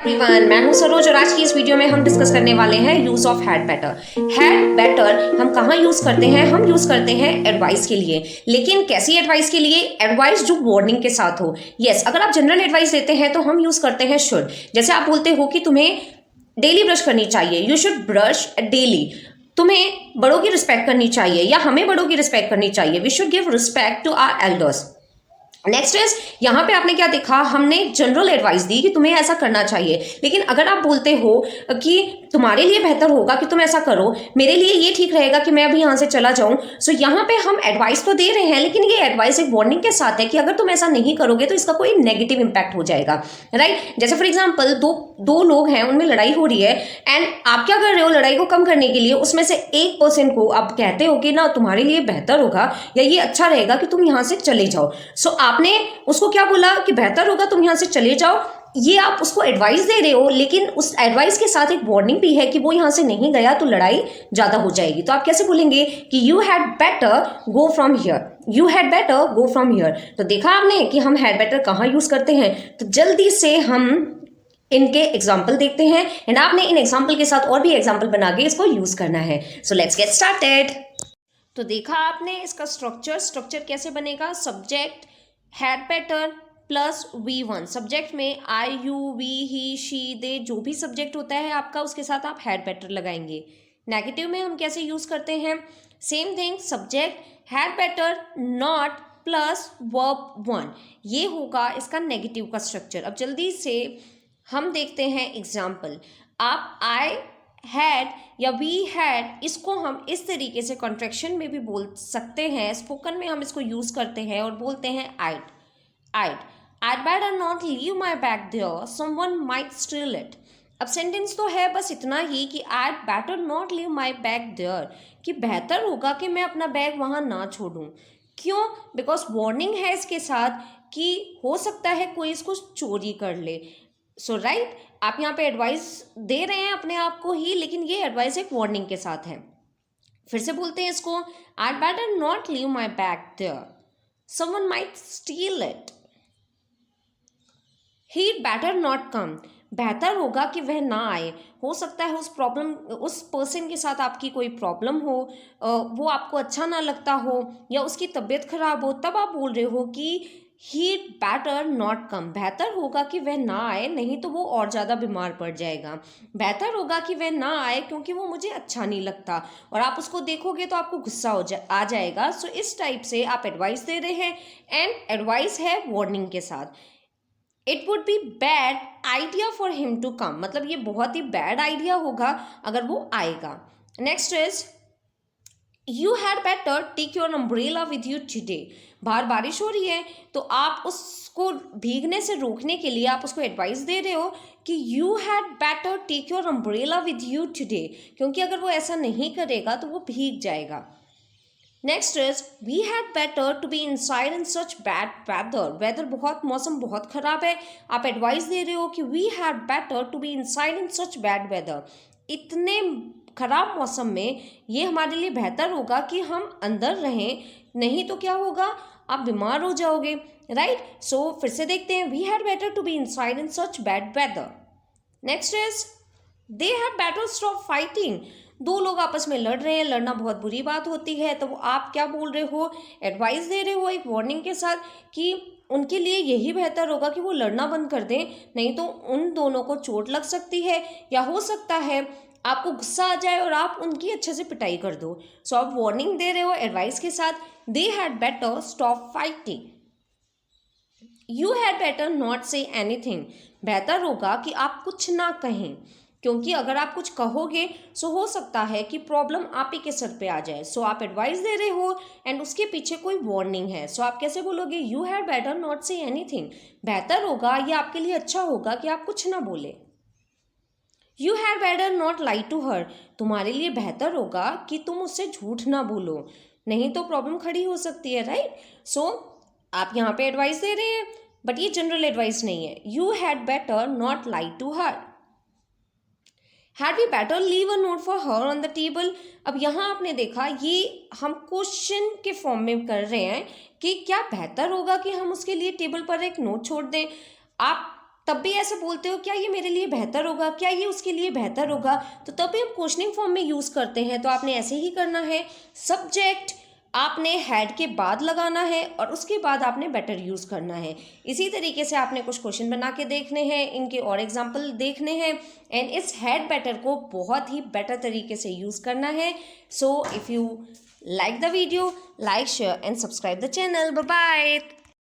Everyone, मैं हूं सरोज और आज की इस वीडियो में हम डिस्कस करने वाले हैं use of had better. Had better हम कहाँ यूज करते हैं? हम यूज करते हैं एडवाइस के लिए। लेकिन कैसी एडवाइस के लिए? एडवाइस जो वार्निंग के साथ हो। यस, अगर आप जनरल एडवाइस देते हैं तो हम यूज करते हैं शुड। जैसे आप बोलते हो कि तुम्हें डेली ब्रश करनी चाहिए, यू शुड ब्रश डेली। तुम्हें बड़ों की रिस्पेक्ट करनी चाहिए या हमें बड़ों की रिस्पेक्ट करनी चाहिए, we should give respect to our elders. Next is, यहाँ पे आपने क्या देखा, हमने जनरल एडवाइस दी कि तुम्हें ऐसा करना चाहिए। लेकिन अगर आप बोलते हो कि तुम्हारे लिए बेहतर होगा कि तुम ऐसा करो, मेरे लिए ये ठीक रहेगा कि मैं अभी यहाँ से चला जाऊं, सो यहाँ पे हम एडवाइस तो दे रहे हैं लेकिन ये एडवाइस एक वार्निंग के साथ है कि अगर तुम ऐसा नहीं करोगे तो इसका कोई नेगेटिव इंपैक्ट हो जाएगा, राइट। जैसे फॉर एग्जाम्पल दो लोग हैं, उनमें लड़ाई हो रही है एंड आप क्या कर रहे हो लड़ाई को कम करने के लिए, उसमें से एक पर्सन को आप कहते हो कि ना तुम्हारे लिए बेहतर होगा या ये अच्छा रहेगा कि तुम यहाँ से चले जाओ। सो आपने उसको क्या बोला कि बेहतर होगा तुम यहाँ से चले जाओ। ये आप उसको एडवाइस दे रहे हो लेकिन उस एडवाइस के साथ एक वार्निंग भी है कि वो यहाँ से नहीं गया तो लड़ाई ज्यादा हो जाएगी। तो आप कैसे बोलेंगे कि you had better go from here, you had better go from here. तो देखा आपने कि हम हैड बेटर कहाँ यूज करते हैं। तो जल्दी से हम इनके एग्जाम्पल देखते हैं एंड आपने इन एग्जाम्पल के साथ और भी एग्जाम्पल बना के इसको यूज करना है। So let's get started. तो देखा आपने इसका स्ट्रक्चर कैसे बनेगा। Subject had better plus V1। Subject में I you we he she they जो भी सब्जेक्ट होता है आपका उसके साथ आप हैड बेटर लगाएंगे। नेगेटिव में हम कैसे यूज करते हैं? Same thing, subject had better not plus verb 1, ये होगा इसका नेगेटिव का स्ट्रक्चर। अब जल्दी से हम देखते हैं एग्जाम्पल। आप आई हैड या वी हैड, इसको हम इस तरीके से कॉन्ट्रैक्शन में भी बोल सकते हैं। स्पोकन में हम इसको यूज करते हैं और बोलते हैं I'd better not leave my bag there, someone might steal it। अब सेंटेंस तो है बस इतना ही कि I'd better not leave my bag there, कि बेहतर होगा कि मैं अपना बैग वहाँ ना छोड़ूं। क्यों? बिकॉज वार्निंग है इसके साथ कि हो सकता है कोई इसको चोरी कर ले। सो राइट, आप यहाँ पे एडवाइस दे रहे हैं अपने आप को ही, लेकिन ये एडवाइस एक वार्निंग के साथ है। फिर से बोलते हैं इसको, I'd better not leave my bag there, someone might steal it। He'd better not come, बेहतर होगा कि वह ना आए। हो सकता है उस पर्सन के साथ आपकी कोई प्रॉब्लम हो, वो आपको अच्छा ना लगता हो या उसकी तबीयत खराब हो, तब आप बोल रहे हो कि he'd better not come, बेहतर होगा कि वह ना आए, नहीं तो वो और ज़्यादा बीमार पड़ जाएगा। बेहतर होगा कि वह ना आए क्योंकि वो मुझे अच्छा नहीं लगता, और आप उसको देखोगे तो आपको गुस्सा आ जाएगा। सो इस टाइप से आप एडवाइस दे रहे हैं एंड एडवाइस है वार्निंग के साथ। It would be bad idea for him to come, मतलब ये बहुत ही बैड आइडिया होगा अगर वो आएगा। Next is, you had better take your umbrella with you today. बाहर बारिश हो रही है तो आप उसको भीगने से रोकने के लिए आप उसको एडवाइस दे रहे हो कि you had better take your umbrella with you today, क्योंकि अगर वो ऐसा नहीं करेगा तो वो भीग जाएगा। Next is, we had better to be inside in such bad weather. मौसम बहुत खराब है, आप एडवाइस दे रहे हो कि we had better to be inside in such bad weather. इतने खराब मौसम में ये हमारे लिए बेहतर होगा कि हम अंदर रहें, नहीं तो क्या होगा, आप बीमार हो जाओगे, राइट। सो फिर से देखते हैं, we had better to be inside in such bad weather. Next is, they had better stop fighting. दो लोग आपस में लड़ रहे हैं, लड़ना बहुत बुरी बात होती है, तो आप क्या बोल रहे हो, एडवाइस दे रहे हो एक वार्निंग के साथ कि उनके लिए यही बेहतर होगा कि वो लड़ना बंद कर दें, नहीं तो उन दोनों को चोट लग सकती है या हो सकता है आपको गुस्सा आ जाए और आप उनकी अच्छे से पिटाई कर दो। सो आप वार्निंग दे रहे हो एडवाइस के साथ, दे had better stop fighting. You had better not say anything, बेहतर होगा कि आप कुछ ना कहें, क्योंकि अगर आप कुछ कहोगे सो हो सकता है कि प्रॉब्लम आप ही के सर पे आ जाए। सो आप एडवाइस दे रहे हो एंड उसके पीछे कोई वार्निंग है। सो आप कैसे बोलोगे, you had better not say anything, बेहतर होगा, ये आपके लिए अच्छा होगा कि आप कुछ ना बोले। You had better not lie to her, तुम्हारे लिए बेहतर होगा कि तुम उससे झूठ ना बोलो, नहीं तो प्रॉब्लम खड़ी हो सकती है, राइट। सो आप यहाँ पे एडवाइस दे रहे हैं बट ये जनरल एडवाइस नहीं है। You had better not lie to her. Had we better leave a note for her on the table. अब यहाँ आपने देखा ये हम क्वेश्चन के फॉर्म में कर रहे हैं कि क्या बेहतर होगा कि हम उसके लिए टेबल पर एक नोट छोड़ दें। आप तब भी ऐसे बोलते हो क्या ये मेरे लिए बेहतर होगा, क्या ये उसके लिए बेहतर होगा, तो तब भी हम क्वेश्चनिंग फॉर्म में यूज़ करते हैं। तो आपने ऐसे ही करना है, सब्जेक्ट आपने हैड के बाद लगाना है और उसके बाद आपने बेटर यूज़ करना है। इसी तरीके से आपने कुछ क्वेश्चन बना के देखने हैं, इनके और एग्जाम्पल देखने हैं एंड इस हैड बेटर को बहुत ही बेटर तरीके से यूज़ करना है। So if you like the video, like, share and subscribe the channel. Bye bye.